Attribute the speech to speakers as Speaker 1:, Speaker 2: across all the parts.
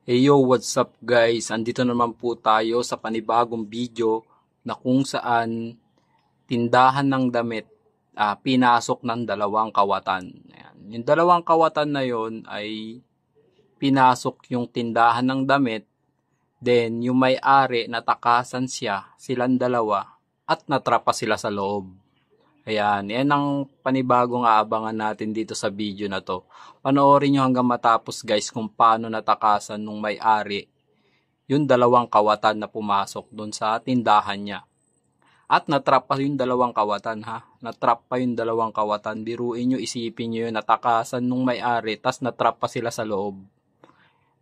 Speaker 1: Hey yo, what's up guys? Andito naman po tayo sa panibagong video na kung saan tindahan ng damit pinasok ng dalawang kawatan. Ayan. Yung dalawang kawatan na yon ay pinasok yung tindahan ng damit, then yung may-ari natakasan silang dalawa at natrapa sila sa loob. Ayan, yan ang panibagong aabangan natin dito sa video na to. Panoorin nyo hanggang matapos guys kung paano natakasan nung may-ari yung dalawang kawatan na pumasok dun sa tindahan niya. At natrap pa yung dalawang kawatan ha. Natrap pa yung dalawang kawatan. Biruin nyo, isipin nyo yun, natakasan nung may-ari, tas natrap pa sila sa loob.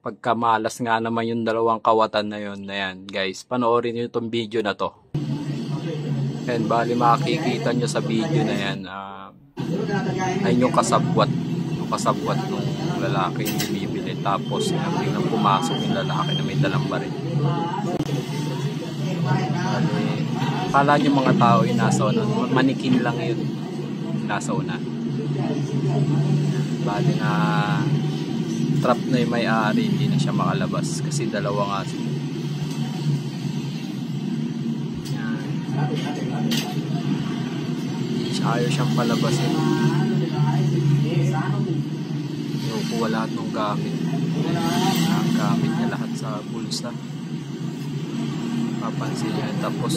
Speaker 1: Pagkamalas nga naman yung dalawang kawatan na yun. Ayan guys, panoorin nyo itong video na to. And bali makikita nyo sa video na yan ay yung kasabwat nung lalaki yung bumibili, tapos biglang pumasok yung lalaki na may dalang baril. Kala nyo mga tao yung nasa una, manikin lang yun nasa una. Bali na trap na yung may-ari, hindi na siya makalabas kasi dalawa nga sila. Ayaw siyang palabasin. Nakukuha lahat ng gamit. Ang gamit niya lahat sa bulsa. Papansin niya. Tapos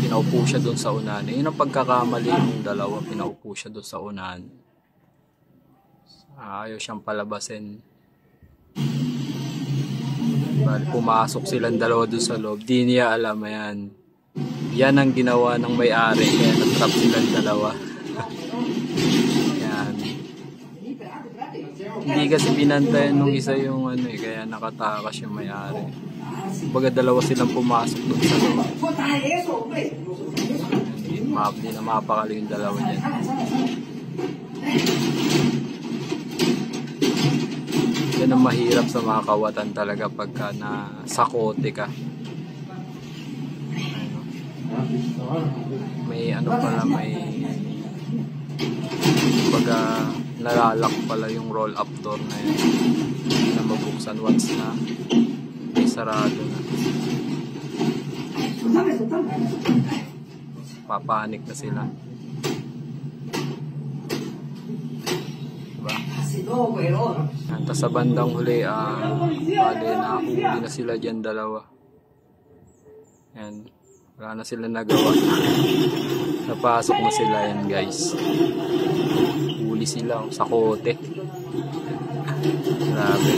Speaker 1: pinaupo siya doon sa unahan. Yun ang pagkakamali ng dalawa. Pinaupo siya doon sa unahan. Ayaw siyang palabasin. Bali, pumasok silang dalawa doon sa loob. Di niya alam yan. Yan ang ginawa ng may-ari, kaya natrap silang dalawa. Yan. Hindi kasi binantayan nung isa yung kaya nakatakas yung may-ari. Baga dalawa silang pumasok doon sa loob. Hindi na mapakali yung dalawa niyan. Yan ang mahirap sa mga kawatan talaga pagka nasakote ka. May baga nalalak pala yung roll up door na yan na mabuksan once na may sarado na. Papanik na sila, diba? Tapos sa bandang huli bali nakahuli na sila dyan dalawa. Yan, wala na sila nagawa. Napasok na sila yan guys. Huli sila sa kote. Grabe.